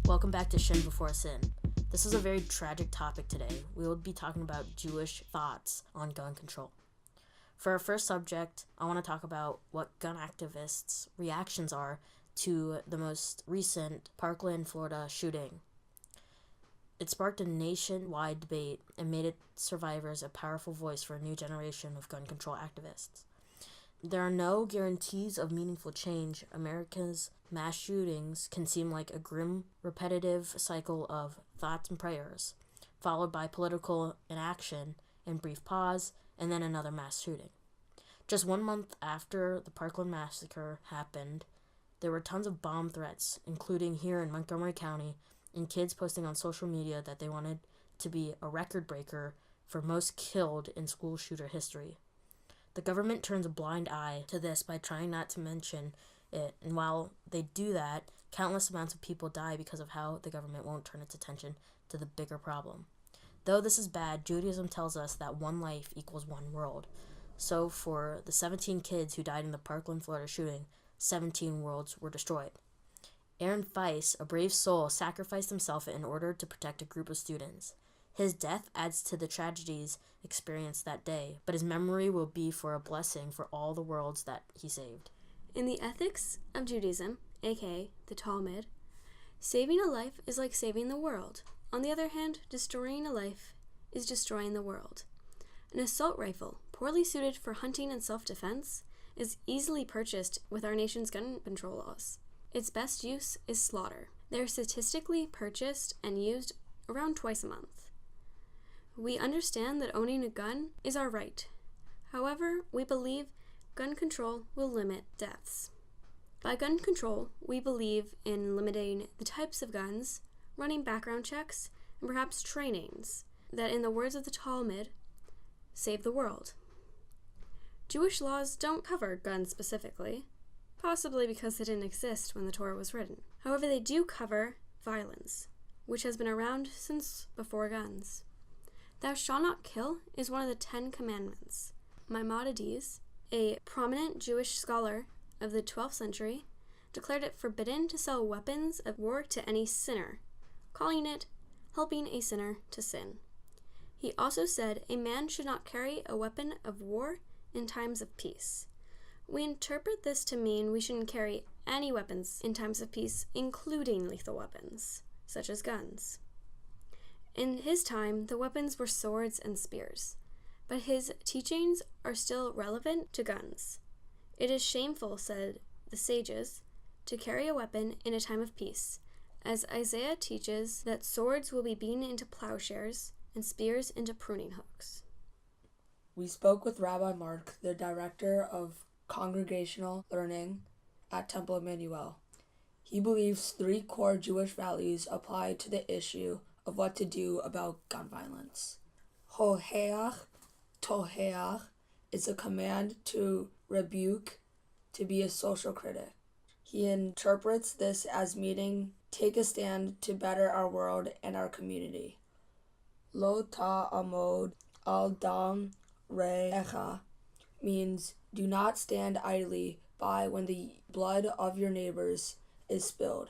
Welcome back to Shin before Sin. This is a very tragic topic today. We will be talking about Jewish thoughts on gun control. For our first subject, I want to talk about what gun activists' reactions are to the most recent Parkland, Florida shooting. It sparked a nationwide debate and made its survivors a powerful voice for a new generation of gun control activists. There are no guarantees of meaningful change. America's mass shootings can seem like a grim, repetitive cycle of thoughts and prayers, followed by political inaction and brief pause, and then another mass shooting. Just 1 month after the Parkland massacre happened, there were tons of bomb threats, including here in Montgomery County, and kids posting on social media that they wanted to be a record breaker for most killed in school shooter history. The government turns a blind eye to this by trying not to mention it, and while they do that, countless amounts of people die because of how the government won't turn its attention to the bigger problem. Though this is bad, Judaism tells us that one life equals one world. So for the 17 kids who died in the Parkland, Florida shooting, 17 worlds were destroyed. Aaron Weiss, a brave soul, sacrificed himself in order to protect a group of students. His death adds to the tragedies experienced that day, but his memory will be for a blessing for all the worlds that he saved. In the ethics of Judaism, aka the Talmud, saving a life is like saving the world. On the other hand, destroying a life is destroying the world. An assault rifle, poorly suited for hunting and self-defense, is easily purchased with our nation's gun control laws. Its best use is slaughter. They are statistically purchased and used around twice a month. We understand that owning a gun is our right. However, we believe gun control will limit deaths. By gun control, we believe in limiting the types of guns, running background checks, and perhaps trainings that, in the words of the Talmud, save the world. Jewish laws don't cover guns specifically, possibly because they didn't exist when the Torah was written. However, they do cover violence, which has been around since before guns. Thou shalt not kill is one of the 10 commandments. Maimonides, a prominent Jewish scholar of the 12th century, declared it forbidden to sell weapons of war to any sinner, calling it helping a sinner to sin. He also said a man should not carry a weapon of war in times of peace. We interpret this to mean we shouldn't carry any weapons in times of peace, including lethal weapons, such as guns. In his time, the weapons were swords and spears, but his teachings are still relevant to guns. It is shameful, said the sages, to carry a weapon in a time of peace, as Isaiah teaches that swords will be beaten into plowshares and spears into pruning hooks. We spoke with Rabbi Mark, the director of Congregational Learning at Temple Emanuel. He believes 3 core Jewish values apply to the issue of what to do about gun violence. Hoheach, toheach is a command to rebuke, to be a social critic. He interprets this as meaning take a stand to better our world and our community. Lo ta'amod al dam re'echa means do not stand idly by when the blood of your neighbors is spilled.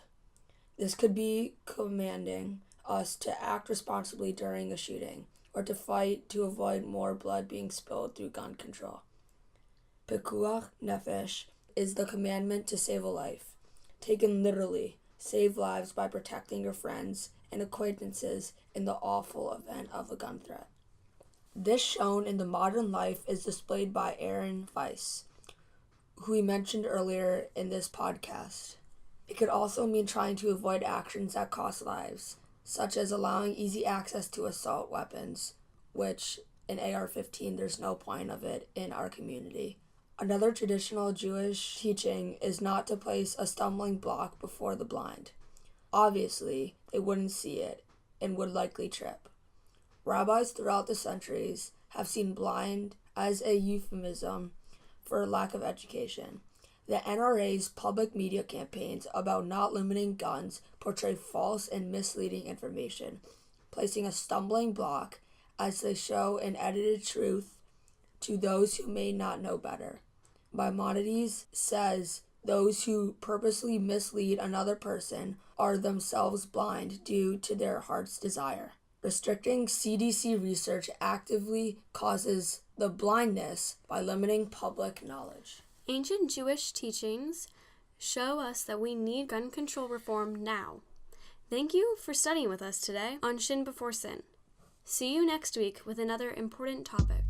This could be commanding us to act responsibly during a shooting, or to fight to avoid more blood being spilled through gun control. Pekuach nefesh is the commandment to save a life. Taken literally, save lives by protecting your friends and acquaintances in the awful event of a gun threat. This shown in the modern life is displayed by Aaron Weiss, who we mentioned earlier in this podcast. It could also mean trying to avoid actions that cost lives, such as allowing easy access to assault weapons, which in AR-15 there's no point of it in our community. Another traditional Jewish teaching is not to place a stumbling block before the blind. Obviously, they wouldn't see it and would likely trip. Rabbis throughout the centuries have seen blind as a euphemism for lack of education. The NRA's public media campaigns about not limiting guns portray false and misleading information, placing a stumbling block as they show an edited truth to those who may not know better. Maimonides says Those who purposely mislead another person are themselves blind due to their heart's desire. Restricting CDC research actively causes the blindness by limiting public knowledge. Ancient Jewish teachings show us that we need gun control reform now. Thank you for studying with us today on Shin Before Sin. See you next week with another important topic.